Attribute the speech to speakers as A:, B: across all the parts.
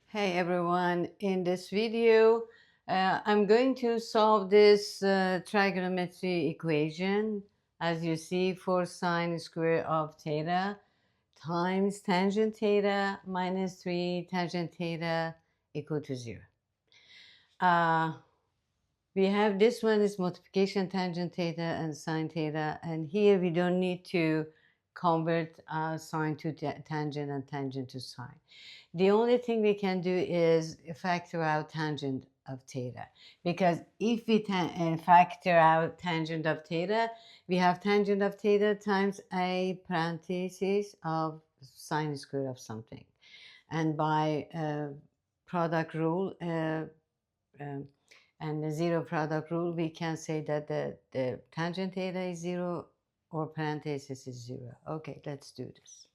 A: Hey everyone, in this video I'm going to solve this trigonometry equation. As you see, 4 sine square of theta times tangent theta minus 3 tangent theta equal to 0. We have this one is multiplication tangent theta and sine theta, and here we don't need to convert sine to tangent and tangent to sine. The only thing we can do is factor out tangent of theta, because if we factor out tangent of theta, we have tangent of theta times a parenthesis of sine square of something. And by product rule and the zero product rule, we can say that the tangent theta is 0 or parenthesis is 0. Okay, let's do this.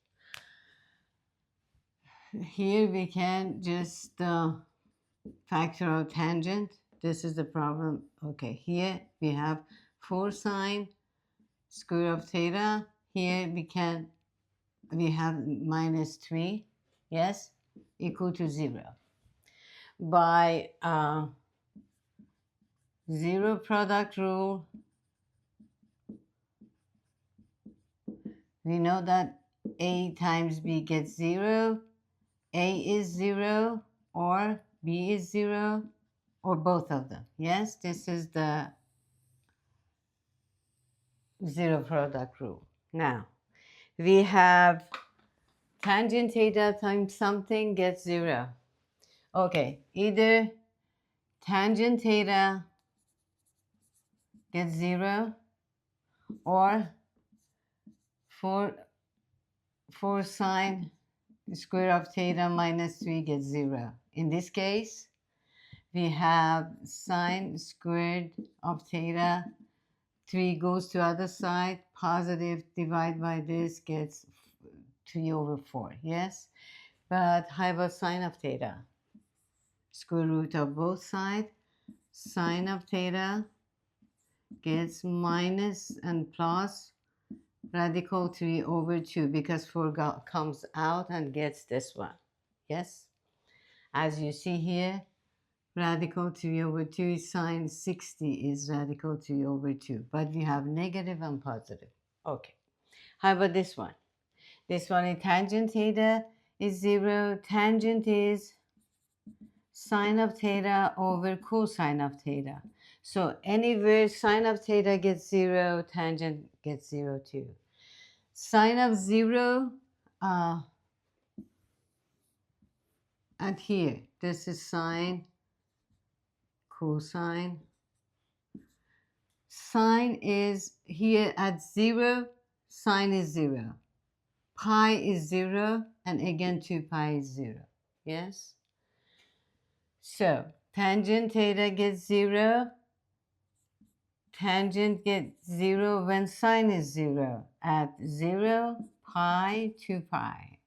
A: Here we can just factor out tangent. This is the problem. Okay, here we have 4 sine square of theta. Here we have minus 3, yes, equal to 0. By zero product rule, we know that a times b gets 0. A is 0 or b is 0 or both of them. Yes, this is the zero product rule. Now, we have tangent theta times something gets 0. Okay, either tangent theta gets 0 or 4 sine square of theta minus 3 gets 0. In this case, we have sine squared of theta, 3 goes to other side, positive divide by this gets 3 over 4, yes? But how about sine of theta? Square root of both sides, sine of theta gets minus and plus radical 3 over 2, because 4 comes out and gets this one, yes? As you see here, radical 3 over 2 is sine 60 is radical 3 over 2, but we have negative and positive. Okay, how about this one? This one is tangent theta is 0. Tangent is sine of theta over cosine of theta. So anywhere sine of theta gets 0, tangent gets 0 too. Sine of 0, and here, this is sine, cosine. Sine is here at 0, sine is 0. Pi is 0, and again 2 pi is 0. Yes? So tangent theta gets 0. Tangent gets 0 when sine is 0. At 0, pi, 2 pi.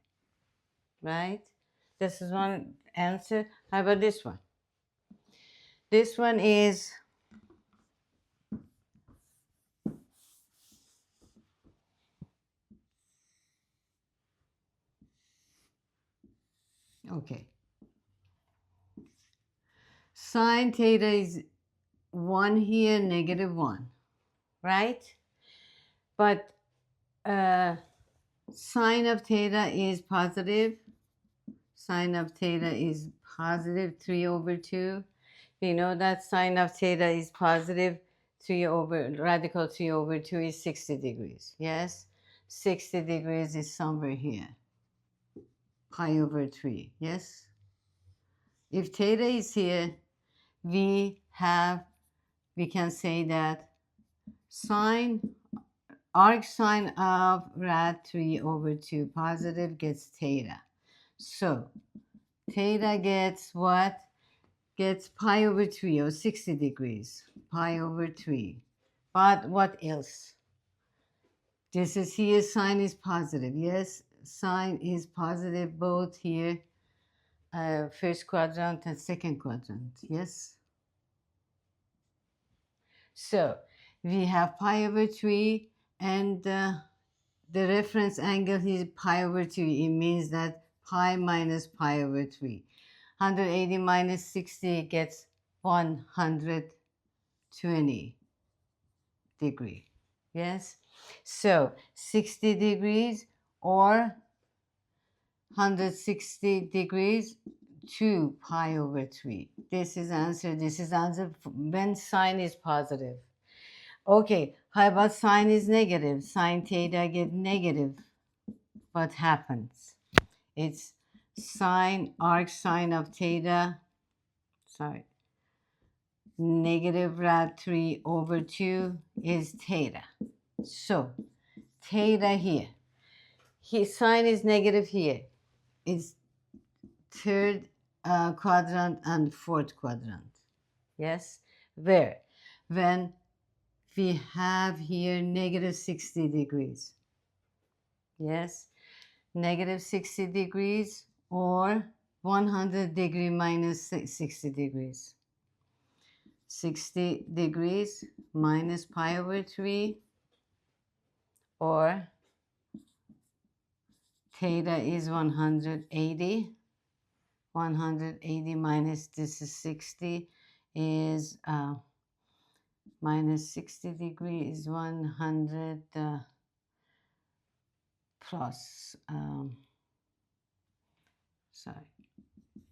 A: Right? This is one answer. How about this one? This one is okay. Sine theta is 1 here, negative 1, right? But sine of theta is positive. Sine of theta is positive 3 over 2. We know that sine of theta is positive 3 over, radical 3 over 2 is 60 degrees. Yes? 60 degrees is somewhere here. Pi over 3. Yes? If theta is here, we can say that sine, arc sine of rad 3 over 2 positive gets theta. So theta gets what? Gets pi over 3 or 60 degrees. Pi over 3. But what else? This is here, sine is positive. Yes, sine is positive both here, first quadrant and second quadrant. Yes? So we have pi over 3, and the reference angle is pi over 3. It means that pi minus pi over 3. 180 minus 60 gets 120 degree. Yes? So 60 degrees or 160 degrees, 2 pi over 3. This is answer. This is answer when sine is positive. Okay, how about sine is negative? Sine theta get negative. What happens? It's sine, arc sine of theta, sorry, negative rad 3 over 2 is theta. So, theta here. Sine is negative here. It's third quadrant and fourth quadrant. Yes? Where? When we have here negative 60 degrees. Yes? Negative 60 degrees or 100 degree minus 60 degrees. 60 degrees minus pi over 3 or theta is 180. 180 minus this is 60 is minus 60 degree is 100 plus sorry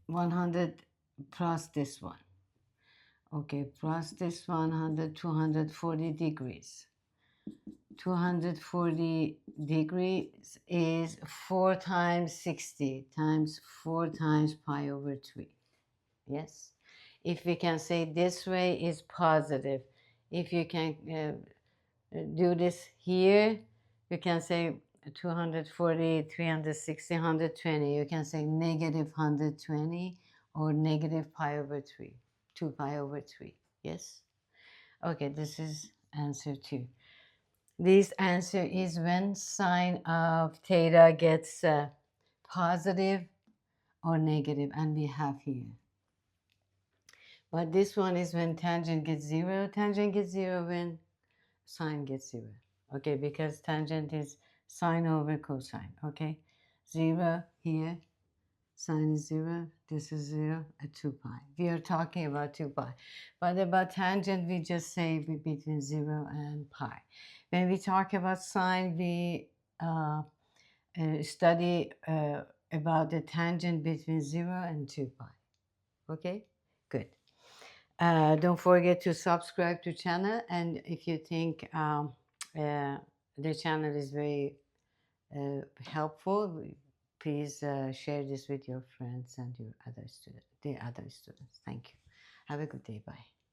A: 100 plus this one. Okay, plus this 100, 240 degrees. 240 degrees is 4 times 60 times 4 times pi over 3. Yes? If we can say this way is positive. If you can do this here, you can say 240, 360, 120. You can say negative 120 or negative pi over 3. 2 pi over 3. Yes? Okay, this is answer 2. This answer is when sine of theta gets positive or negative, and we have here. But this one is when tangent gets 0. Tangent gets 0 when sine gets 0. Okay, because tangent is sine over cosine. Okay, 0 here, sine is 0, this is 0 at 2 pi. We are talking about 2 pi. But about tangent, we just say between 0 and pi. When we talk about sine, we study about the tangent between 0 and 2 pi. Okay, good. Don't forget to subscribe to channel, and if you think the channel is very helpful, please share this with your friends and your other students, the other students. Thank you. Have a good day. Bye.